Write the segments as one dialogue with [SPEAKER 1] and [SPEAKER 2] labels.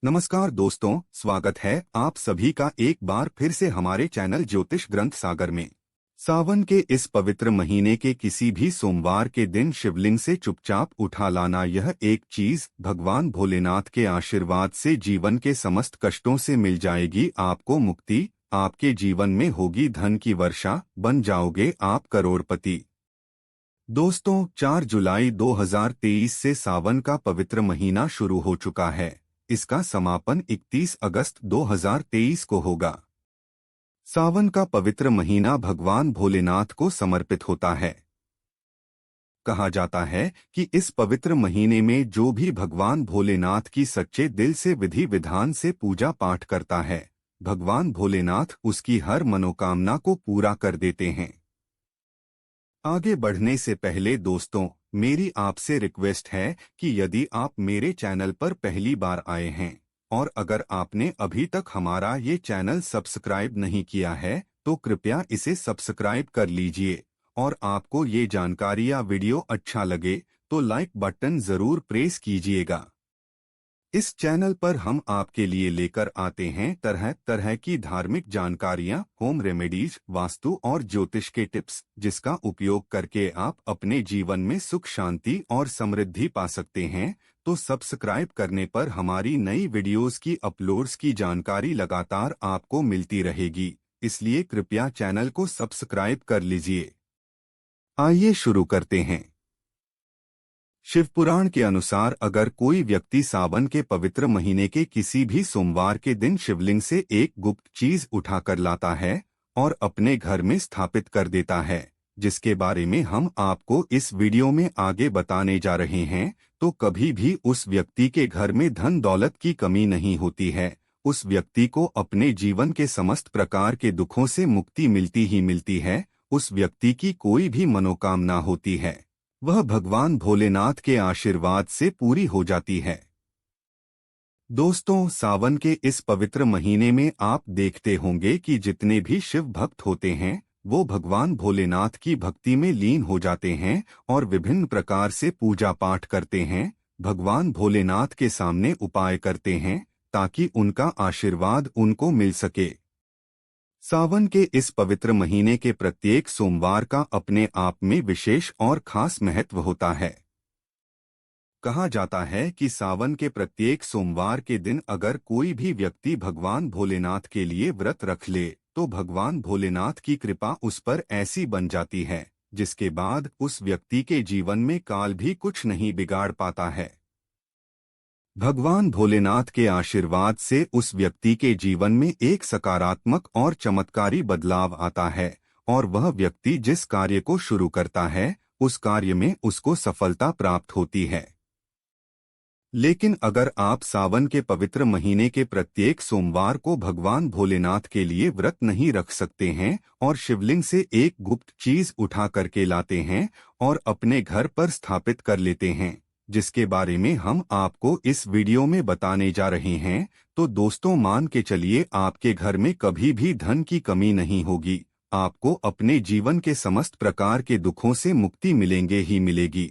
[SPEAKER 1] नमस्कार दोस्तों, स्वागत है आप सभी का एक बार फिर से हमारे चैनल ज्योतिष ग्रंथ सागर में। सावन के इस पवित्र महीने के किसी भी सोमवार के दिन शिवलिंग से चुपचाप उठा लाना, यह एक चीज भगवान भोलेनाथ के आशीर्वाद से जीवन के समस्त कष्टों से मिल जाएगी आपको मुक्ति। आपके जीवन में होगी धन की वर्षा, बन जाओगे आप करोड़पति। दोस्तों, 4 जुलाई 2023 से सावन का पवित्र महीना शुरू हो चुका है। इसका समापन 31 अगस्त 2023 को होगा। सावन का पवित्र महीना भगवान भोलेनाथ को समर्पित होता है। कहा जाता है कि इस पवित्र महीने में जो भी भगवान भोलेनाथ की सच्चे दिल से विधि विधान से पूजा पाठ करता है, भगवान भोलेनाथ उसकी हर मनोकामना को पूरा कर देते हैं। आगे बढ़ने से पहले दोस्तों, मेरी आपसे रिक्वेस्ट है कि यदि आप मेरे चैनल पर पहली बार आए हैं और अगर आपने अभी तक हमारा ये चैनल सब्सक्राइब नहीं किया है तो कृपया इसे सब्सक्राइब कर लीजिए। और आपको ये जानकारी या वीडियो अच्छा लगे तो लाइक बटन जरूर प्रेस कीजिएगा। इस चैनल पर हम आपके लिए लेकर आते हैं तरह तरह की धार्मिक जानकारियां, होम रेमेडीज, वास्तु और ज्योतिष के टिप्स, जिसका उपयोग करके आप अपने जीवन में सुख, शांति और समृद्धि पा सकते हैं। तो सब्सक्राइब करने पर हमारी नई वीडियोस की अपलोड्स की जानकारी लगातार आपको मिलती रहेगी, इसलिए कृपया चैनल को सब्सक्राइब कर लीजिए। आइए शुरू करते हैं। शिवपुराण के अनुसार अगर कोई व्यक्ति सावन के पवित्र महीने के किसी भी सोमवार के दिन शिवलिंग से एक गुप्त चीज उठाकर लाता है और अपने घर में स्थापित कर देता है, जिसके बारे में हम आपको इस वीडियो में आगे बताने जा रहे हैं, तो कभी भी उस व्यक्ति के घर में धन दौलत की कमी नहीं होती है। उस व्यक्ति को अपने जीवन के समस्त प्रकार के दुखों से मुक्ति मिलती ही मिलती है। उस व्यक्ति की कोई भी मनोकामना होती है, वह भगवान भोलेनाथ के आशीर्वाद से पूरी हो जाती है। दोस्तों, सावन के इस पवित्र महीने में आप देखते होंगे कि जितने भी शिव भक्त होते हैं वो भगवान भोलेनाथ की भक्ति में लीन हो जाते हैं और विभिन्न प्रकार से पूजा पाठ करते हैं, भगवान भोलेनाथ के सामने उपाय करते हैं ताकि उनका आशीर्वाद उनको मिल सके। सावन के इस पवित्र महीने के प्रत्येक सोमवार का अपने आप में विशेष और खास महत्व होता है। कहा जाता है कि सावन के प्रत्येक सोमवार के दिन अगर कोई भी व्यक्ति भगवान भोलेनाथ के लिए व्रत रख ले तो भगवान भोलेनाथ की कृपा उस पर ऐसी बन जाती है जिसके बाद उस व्यक्ति के जीवन में काल भी कुछ नहीं बिगाड़ पाता है। भगवान भोलेनाथ के आशीर्वाद से उस व्यक्ति के जीवन में एक सकारात्मक और चमत्कारी बदलाव आता है और वह व्यक्ति जिस कार्य को शुरू करता है उस कार्य में उसको सफलता प्राप्त होती है। लेकिन अगर आप सावन के पवित्र महीने के प्रत्येक सोमवार को भगवान भोलेनाथ के लिए व्रत नहीं रख सकते हैं और शिवलिंग से एक गुप्त चीज उठा करके लाते हैं और अपने घर पर स्थापित कर लेते हैं, जिसके बारे में हम आपको इस वीडियो में बताने जा रहे हैं, तो दोस्तों मान के चलिए आपके घर में कभी भी धन की कमी नहीं होगी। आपको अपने जीवन के समस्त प्रकार के दुखों से मुक्ति मिलेंगे ही मिलेगी।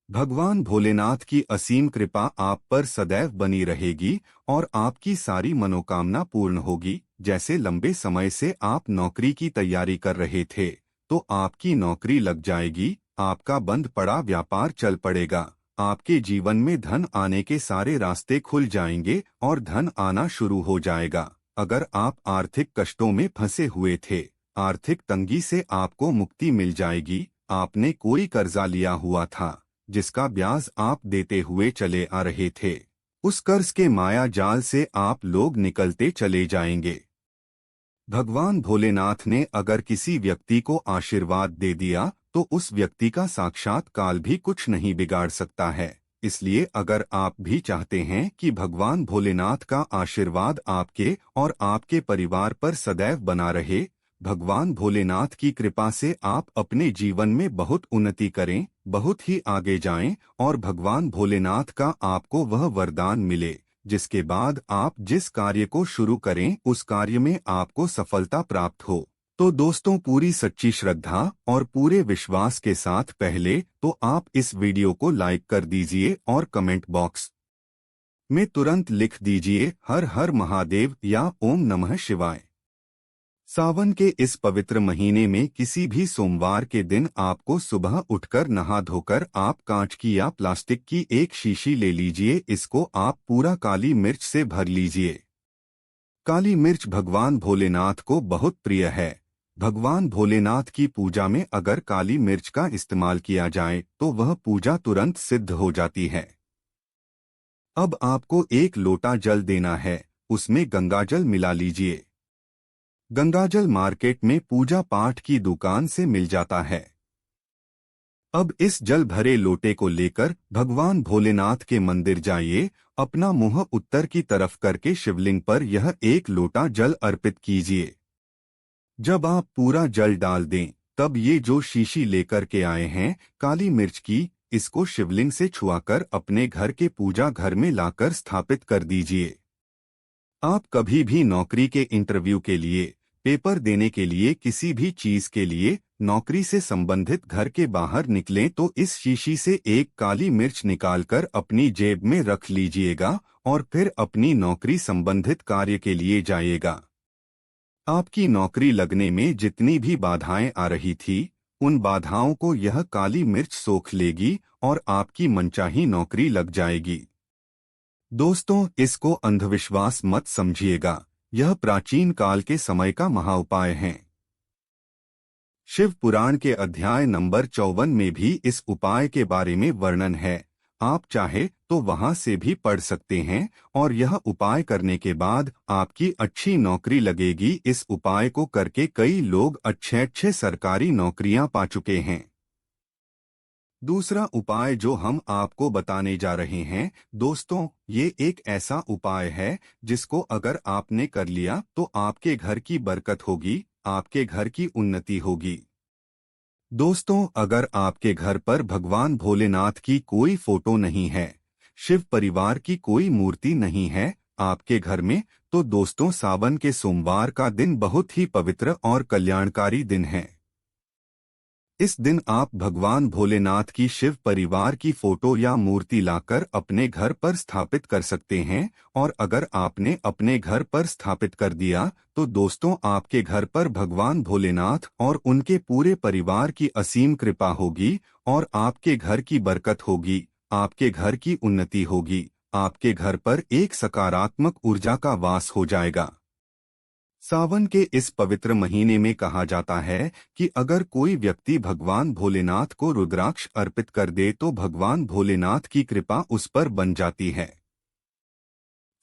[SPEAKER 1] भगवान भोलेनाथ की असीम कृपा आप पर सदैव बनी रहेगी और आपकी सारी मनोकामना पूर्ण होगी। जैसे लंबे समय से आप नौकरी की तैयारी कर रहे थे तो आपकी नौकरी लग जाएगी, आपका बंद पड़ा व्यापार चल पड़ेगा, आपके जीवन में धन आने के सारे रास्ते खुल जाएंगे और धन आना शुरू हो जाएगा। अगर आप आर्थिक कष्टों में फंसे हुए थे, आर्थिक तंगी से आपको मुक्ति मिल जाएगी। आपने कोई कर्जा लिया हुआ था जिसका ब्याज आप देते हुए चले आ रहे थे, उस कर्ज के माया जाल से आप लोग निकलते चले जाएंगे। भगवान भोलेनाथ ने अगर किसी व्यक्ति को आशीर्वाद दे दिया तो उस व्यक्ति का साक्षात काल भी कुछ नहीं बिगाड़ सकता है। इसलिए अगर आप भी चाहते हैं कि भगवान भोलेनाथ का आशीर्वाद आपके और आपके परिवार पर सदैव बना रहे, भगवान भोलेनाथ की कृपा से आप अपने जीवन में बहुत उन्नति करें, बहुत ही आगे जाएं और भगवान भोलेनाथ का आपको वह वरदान मिले जिसके बाद आप जिस कार्य को शुरू करें उस कार्य में आपको सफलता प्राप्त हो, तो दोस्तों पूरी सच्ची श्रद्धा और पूरे विश्वास के साथ पहले तो आप इस वीडियो को लाइक कर दीजिए और कमेंट बॉक्स में तुरंत लिख दीजिए हर हर महादेव या ओम नमः शिवाय। सावन के इस पवित्र महीने में किसी भी सोमवार के दिन आपको सुबह उठकर नहा धोकर आप कांच की या प्लास्टिक की एक शीशी ले लीजिए। इसको आप पूरा काली मिर्च से भर लीजिए। काली मिर्च भगवान भोलेनाथ को बहुत प्रिय है। भगवान भोलेनाथ की पूजा में अगर काली मिर्च का इस्तेमाल किया जाए तो वह पूजा तुरंत सिद्ध हो जाती है। अब आपको एक लोटा जल देना है, उसमें गंगाजल मिला लीजिए। गंगाजल मार्केट में पूजा पाठ की दुकान से मिल जाता है। अब इस जल भरे लोटे को लेकर भगवान भोलेनाथ के मंदिर जाइए। अपना मुंह उत्तर की तरफ करके शिवलिंग पर यह एक लोटा जल अर्पित कीजिए। जब आप पूरा जल डाल दें तब ये जो शीशी लेकर के आए हैं काली मिर्च की, इसको शिवलिंग से छुआकर अपने घर के पूजा घर में लाकर स्थापित कर दीजिए। आप कभी भी नौकरी के इंटरव्यू के लिए, पेपर देने के लिए, किसी भी चीज के लिए नौकरी से संबंधित घर के बाहर निकलें तो इस शीशी से एक काली मिर्च निकालकर अपनी जेब में रख लीजिएगा और फिर अपनी नौकरी संबंधित कार्य के लिए जाइएगा। आपकी नौकरी लगने में जितनी भी बाधाएं आ रही थी, उन बाधाओं को यह काली मिर्च सोख लेगी और आपकी मनचाही नौकरी लग जाएगी। दोस्तों, इसको अंधविश्वास मत समझिएगा, यह प्राचीन काल के समय का महाउपाय है। शिव पुराण के अध्याय नंबर 54 में भी इस उपाय के बारे में वर्णन है। आप चाहे तो वहां से भी पढ़ सकते हैं और यह उपाय करने के बाद आपकी अच्छी नौकरी लगेगी। इस उपाय को करके कई लोग अच्छे सरकारी नौकरियां पा चुके हैं। दूसरा उपाय जो हम आपको बताने जा रहे हैं दोस्तों, ये एक ऐसा उपाय है जिसको अगर आपने कर लिया तो आपके घर की बरकत होगी, आपके घर की उन्नति होगी। दोस्तों, अगर आपके घर पर भगवान भोलेनाथ की कोई फोटो नहीं है, शिव परिवार की कोई मूर्ति नहीं है आपके घर में, तो दोस्तों सावन के सोमवार का दिन बहुत ही पवित्र और कल्याणकारी दिन है। इस दिन आप भगवान भोलेनाथ की शिव परिवार की फोटो या मूर्ति लाकर अपने घर पर स्थापित कर सकते हैं। और अगर आपने अपने घर पर स्थापित कर दिया तो दोस्तों आपके घर पर भगवान भोलेनाथ और उनके पूरे परिवार की असीम कृपा होगी और आपके घर की बरकत होगी, आपके घर की उन्नति होगी, आपके घर पर एक सकारात्मक ऊर्जा का वास हो जाएगा। सावन के इस पवित्र महीने में कहा जाता है कि अगर कोई व्यक्ति भगवान भोलेनाथ को रुद्राक्ष अर्पित कर दे तो भगवान भोलेनाथ की कृपा उस पर बन जाती है।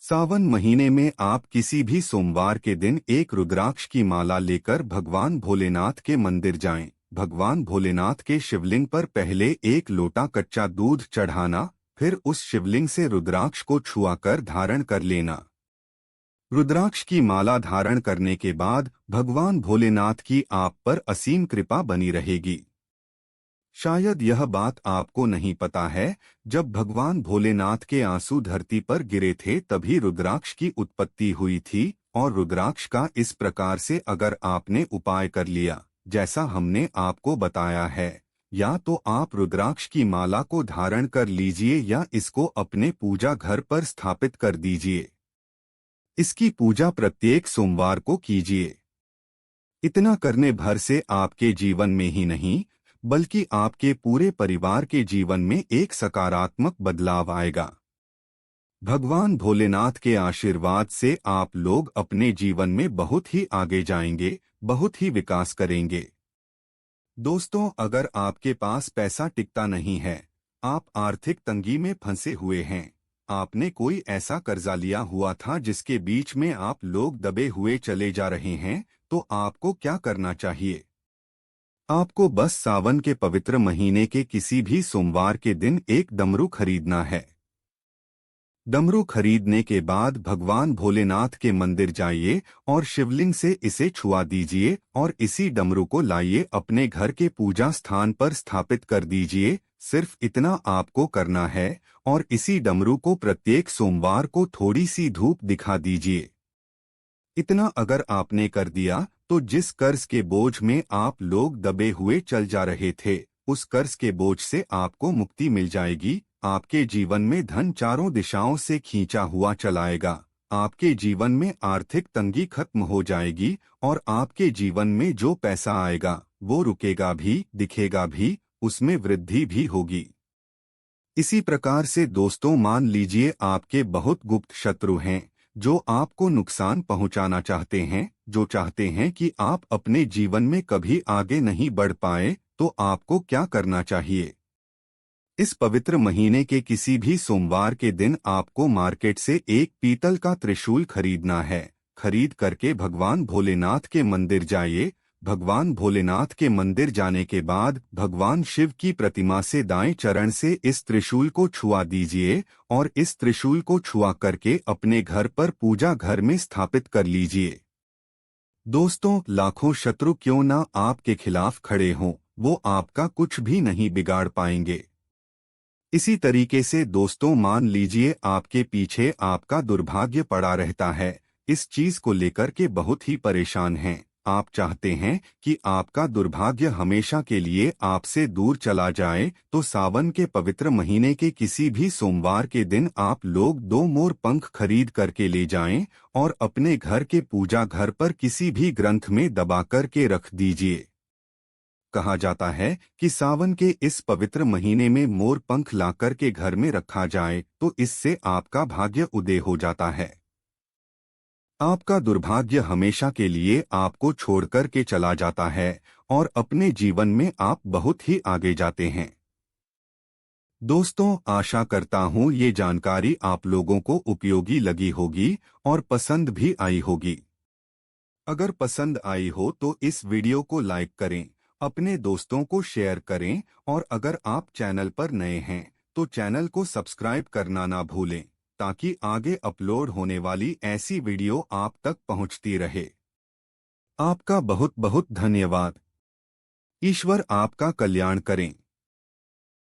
[SPEAKER 1] सावन महीने में आप किसी भी सोमवार के दिन एक रुद्राक्ष की माला लेकर भगवान भोलेनाथ के मंदिर जाएं। भगवान भोलेनाथ के शिवलिंग पर पहले एक लोटा कच्चा दूध चढ़ाना, फिर उस शिवलिंग से रुद्राक्ष को छुआकर धारण कर लेना। रुद्राक्ष की माला धारण करने के बाद भगवान भोलेनाथ की आप पर असीम कृपा बनी रहेगी। शायद यह बात आपको नहीं पता है, जब भगवान भोलेनाथ के आंसू धरती पर गिरे थे तभी रुद्राक्ष की उत्पत्ति हुई थी। और रुद्राक्ष का इस प्रकार से अगर आपने उपाय कर लिया जैसा हमने आपको बताया है, या तो आप रुद्राक्ष की माला को धारण कर लीजिए या इसको अपने पूजा घर पर स्थापित कर दीजिए। इसकी पूजा प्रत्येक सोमवार को कीजिए। इतना करने भर से आपके जीवन में ही नहीं बल्कि आपके पूरे परिवार के जीवन में एक सकारात्मक बदलाव आएगा। भगवान भोलेनाथ के आशीर्वाद से आप लोग अपने जीवन में बहुत ही आगे जाएंगे, बहुत ही विकास करेंगे। दोस्तों, अगर आपके पास पैसा टिकता नहीं है, आप आर्थिक तंगी में फंसे हुए हैं, आपने कोई ऐसा कर्जा लिया हुआ था जिसके बीच में आप लोग दबे हुए चले जा रहे हैं, तो आपको क्या करना चाहिए? आपको बस सावन के पवित्र महीने के किसी भी सोमवार के दिन एक डमरू खरीदना है। डमरू खरीदने के बाद भगवान भोलेनाथ के मंदिर जाइए और शिवलिंग से इसे छुआ दीजिए और इसी डमरू को लाइए अपने घर के पूजा स्थान पर स्थापित कर दीजिए। सिर्फ इतना आपको करना है और इसी डमरू को प्रत्येक सोमवार को थोड़ी सी धूप दिखा दीजिए। इतना अगर आपने कर दिया तो जिस कर्ज के बोझ में आप लोग दबे हुए चल जा रहे थे, उस कर्ज के बोझ से आपको मुक्ति मिल जाएगी आपके जीवन में धन चारों दिशाओं से खींचा हुआ चलाएगा। आपके जीवन में आर्थिक तंगी खत्म हो जाएगी और आपके जीवन में जो पैसा आएगा वो रुकेगा भी, दिखेगा भी, उसमें वृद्धि भी होगी। इसी प्रकार से दोस्तों, मान लीजिए आपके बहुत गुप्त शत्रु हैं जो आपको नुकसान पहुंचाना चाहते हैं, जो चाहते हैं कि आप अपने जीवन में कभी आगे नहीं बढ़ पाए, तो आपको क्या करना चाहिए? इस पवित्र महीने के किसी भी सोमवार के दिन आपको मार्केट से एक पीतल का त्रिशूल खरीदना है। खरीद करके भगवान भोलेनाथ के मंदिर जाइए। भगवान भोलेनाथ के मंदिर जाने के बाद भगवान शिव की प्रतिमा से दाएं चरण से इस त्रिशूल को छुआ दीजिए और इस त्रिशूल को छुआ करके अपने घर पर पूजा घर में स्थापित कर लीजिए। दोस्तों, लाखों शत्रु क्यों ना आपके खिलाफ खड़े हों, वो आपका कुछ भी नहीं बिगाड़ पाएंगे। इसी तरीके से दोस्तों, मान लीजिए आपके पीछे आपका दुर्भाग्य पड़ा रहता है, इस चीज को लेकर के बहुत ही परेशान हैं। आप चाहते हैं कि आपका दुर्भाग्य हमेशा के लिए आपसे दूर चला जाए, तो सावन के पवित्र महीने के किसी भी सोमवार के दिन आप लोग 2 मोर पंख खरीद करके ले जाएं और अपने घर के पूजा घर पर किसी भी ग्रंथ में दबा करके रख दीजिए। कहा जाता है कि सावन के इस पवित्र महीने में मोर पंख लाकर के घर में रखा जाए तो इससे आपका भाग्य उदय हो जाता है। आपका दुर्भाग्य हमेशा के लिए आपको छोड़कर के चला जाता है और अपने जीवन में आप बहुत ही आगे जाते हैं। दोस्तों, आशा करता हूँ ये जानकारी आप लोगों को उपयोगी लगी होगी और पसंद भी आई होगी। अगर पसंद आई हो तो इस वीडियो को लाइक करें, अपने दोस्तों को शेयर करें और अगर आप चैनल पर नए हैं तो चैनल को सब्सक्राइब करना ना भूलें, ताकि आगे अपलोड होने वाली ऐसी वीडियो आप तक पहुंचती रहे। आपका बहुत बहुत धन्यवाद। ईश्वर आपका कल्याण करें।